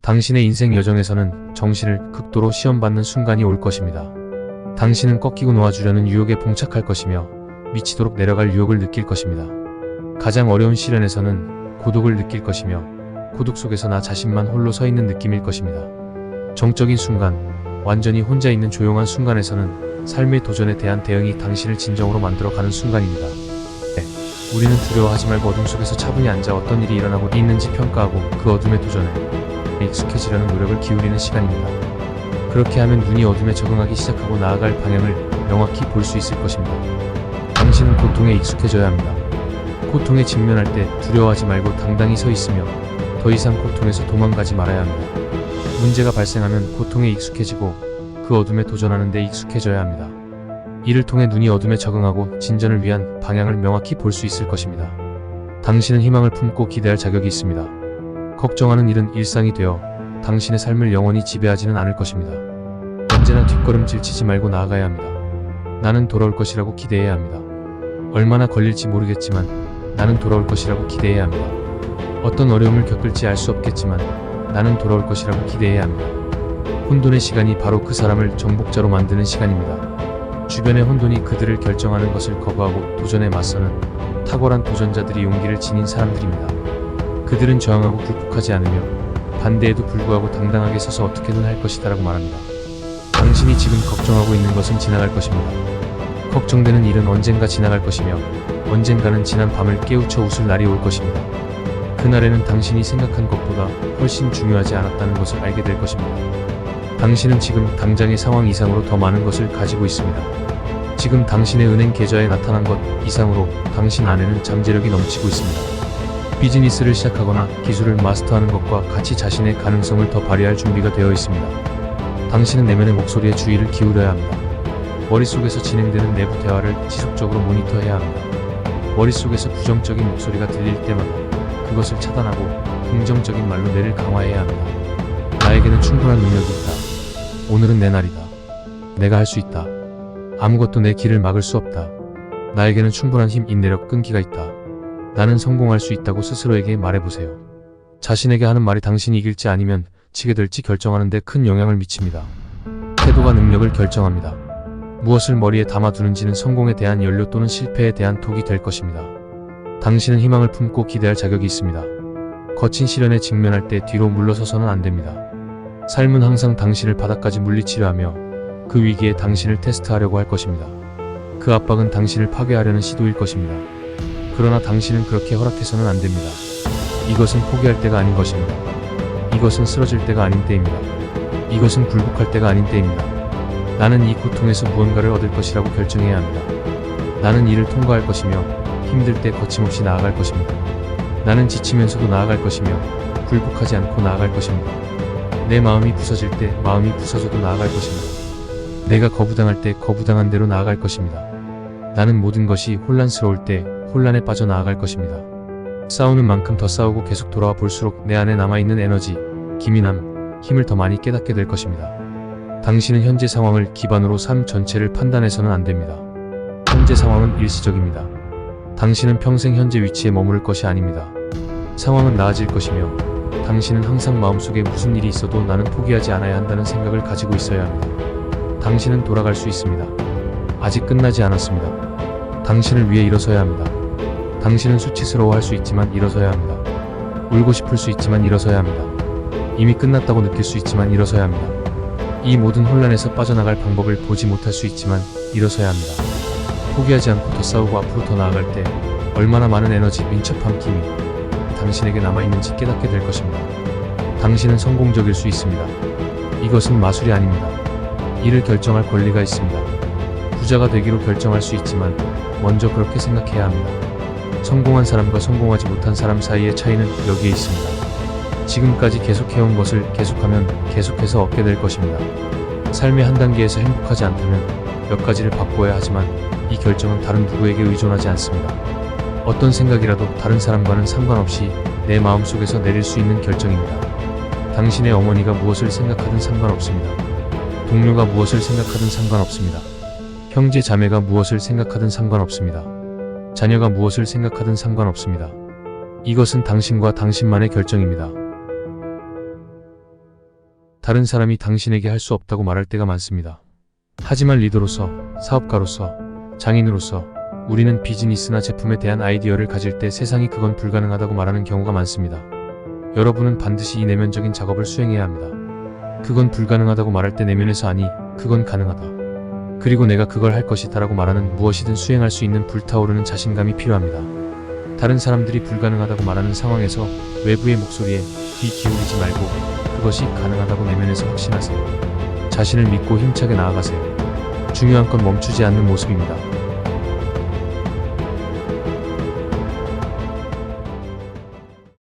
당신의 인생 여정에서는 정신을 극도로 시험받는 순간이 올 것입니다. 당신은 꺾이고 놓아주려는 유혹에 봉착할 것이며 미치도록 내려갈 유혹을 느낄 것입니다. 가장 어려운 시련에서는 고독을 느낄 것이며 고독 속에서 나 자신만 홀로 서 있는 느낌일 것입니다. 정적인 순간, 완전히 혼자 있는 조용한 순간에서는 삶의 도전에 대한 대응이 당신을 진정으로 만들어가는 순간입니다. 우리는 두려워하지 말고 어둠 속에서 차분히 앉아 어떤 일이 일어나고 있는지 평가하고 그 어둠의 도전에 익숙해지려는 노력을 기울이는 시간입니다. 그렇게 하면 눈이 어둠에 적응하기 시작하고 나아갈 방향을 명확히 볼 수 있을 것입니다. 당신은 고통에 익숙해져야 합니다. 고통에 직면할 때 두려워하지 말고 당당히 서 있으며 더 이상 고통에서 도망가지 말아야 합니다. 문제가 발생하면 고통에 익숙해지고 그 어둠에 도전하는 데 익숙해져야 합니다. 이를 통해 눈이 어둠에 적응하고 진전을 위한 방향을 명확히 볼 수 있을 것입니다. 당신은 희망을 품고 기대할 자격이 있습니다. 걱정하는 일은 일상이 되어 당신의 삶을 영원히 지배하지는 않을 것입니다. 언제나 뒷걸음질 치지 말고 나아가야 합니다. 나는 돌아올 것이라고 기대해야 합니다. 얼마나 걸릴지 모르겠지만 나는 돌아올 것이라고 기대해야 합니다. 어떤 어려움을 겪을지 알 수 없겠지만 나는 돌아올 것이라고 기대해야 합니다. 혼돈의 시간이 바로 그 사람을 정복자로 만드는 시간입니다. 주변의 혼돈이 그들을 결정하는 것을 거부하고 도전에 맞서는 탁월한 도전자들이 용기를 지닌 사람들입니다. 그들은 저항하고 굴복하지 않으며 반대에도 불구하고 당당하게 서서 어떻게든 할 것이다 라고 말합니다. 당신이 지금 걱정하고 있는 것은 지나갈 것입니다. 걱정되는 일은 언젠가 지나갈 것이며 언젠가는 지난 밤을 깨우쳐 웃을 날이 올 것입니다. 그날에는 당신이 생각한 것보다 훨씬 중요하지 않았다는 것을 알게 될 것입니다. 당신은 지금 당장의 상황 이상으로 더 많은 것을 가지고 있습니다. 지금 당신의 은행 계좌에 나타난 것 이상으로 당신 안에는 잠재력이 넘치고 있습니다. 비즈니스를 시작하거나 기술을 마스터하는 것과 같이 자신의 가능성을 더 발휘할 준비가 되어 있습니다. 당신은 내면의 목소리에 주의를 기울여야 합니다. 머릿속에서 진행되는 내부 대화를 지속적으로 모니터해야 합니다. 머릿속에서 부정적인 목소리가 들릴 때마다 그것을 차단하고 긍정적인 말로 뇌를 강화해야 합니다. 나에게는 충분한 능력이 있다. 오늘은 내 날이다. 내가 할 수 있다. 아무것도 내 길을 막을 수 없다. 나에게는 충분한 힘, 인내력, 끈기가 있다. 나는 성공할 수 있다고 스스로에게 말해보세요. 자신에게 하는 말이 당신이 이길지 아니면 지게 될지 결정하는 데 큰 영향을 미칩니다. 태도가 능력을 결정합니다. 무엇을 머리에 담아두는지는 성공에 대한 연료 또는 실패에 대한 독이 될 것입니다. 당신은 희망을 품고 기대할 자격이 있습니다. 거친 시련에 직면할 때 뒤로 물러서서는 안 됩니다. 삶은 항상 당신을 바닥까지 물리치려 하며 그 위기에 당신을 테스트하려고 할 것입니다. 그 압박은 당신을 파괴하려는 시도일 것입니다. 그러나 당신은 그렇게 허락해서는 안 됩니다. 이것은 포기할 때가 아닌 것입니다. 이것은 쓰러질 때가 아닌 때입니다. 이것은 굴복할 때가 아닌 때입니다. 나는 이 고통에서 무언가를 얻을 것이라고 결정해야 합니다. 나는 이를 통과할 것이며 힘들 때 거침없이 나아갈 것입니다. 나는 지치면서도 나아갈 것이며 굴복하지 않고 나아갈 것입니다. 내 마음이 부서질 때 마음이 부서져도 나아갈 것입니다. 내가 거부당할 때 거부당한 대로 나아갈 것입니다. 나는 모든 것이 혼란스러울 때 혼란에 빠져 나아갈 것입니다. 싸우는 만큼 더 싸우고 계속 돌아와 볼수록 내 안에 남아있는 에너지, 기민함, 힘을 더 많이 깨닫게 될 것입니다. 당신은 현재 상황을 기반으로 삶 전체를 판단해서는 안 됩니다. 현재 상황은 일시적입니다. 당신은 평생 현재 위치에 머무를 것이 아닙니다. 상황은 나아질 것이며 당신은 항상 마음속에 무슨 일이 있어도 나는 포기하지 않아야 한다는 생각을 가지고 있어야 합니다. 당신은 돌아갈 수 있습니다. 아직 끝나지 않았습니다. 당신을 위해 일어서야 합니다. 당신은 수치스러워할 수 있지만 일어서야 합니다. 울고 싶을 수 있지만 일어서야 합니다. 이미 끝났다고 느낄 수 있지만 일어서야 합니다. 이 모든 혼란에서 빠져나갈 방법을 보지 못할 수 있지만 일어서야 합니다. 포기하지 않고 더 싸우고 앞으로 더 나아갈 때 얼마나 많은 에너지, 민첩함, 기미 당신에게 남아있는지 깨닫게 될 것입니다. 당신은 성공적일 수 있습니다. 이것은 마술이 아닙니다. 이를 결정할 권리가 있습니다. 부자가 되기로 결정할 수 있지만 먼저 그렇게 생각해야 합니다. 성공한 사람과 성공하지 못한 사람 사이의 차이는 여기에 있습니다. 지금까지 계속해온 것을 계속하면 계속해서 얻게 될 것입니다. 삶의 한 단계에서 행복하지 않다면 몇 가지를 바꿔야 하지만 이 결정은 다른 누구에게 의존하지 않습니다. 어떤 생각이라도 다른 사람과는 상관없이 내 마음속에서 내릴 수 있는 결정입니다. 당신의 어머니가 무엇을 생각하든 상관없습니다. 동료가 무엇을 생각하든 상관없습니다. 형제 자매가 무엇을 생각하든 상관없습니다. 자녀가 무엇을 생각하든 상관없습니다. 이것은 당신과 당신만의 결정입니다. 다른 사람이 당신에게 할 수 없다고 말할 때가 많습니다. 하지만 리더로서, 사업가로서, 장인으로서 우리는 비즈니스나 제품에 대한 아이디어를 가질 때 세상이 그건 불가능하다고 말하는 경우가 많습니다. 여러분은 반드시 이 내면적인 작업을 수행해야 합니다. 그건 불가능하다고 말할 때 내면에서 아니, 그건 가능하다. 그리고 내가 그걸 할 것이다 라고 말하는 무엇이든 수행할 수 있는 불타오르는 자신감이 필요합니다. 다른 사람들이 불가능하다고 말하는 상황에서 외부의 목소리에 귀 기울이지 말고 그것이 가능하다고 내면에서 확신하세요. 자신을 믿고 힘차게 나아가세요. 중요한 건 멈추지 않는 모습입니다.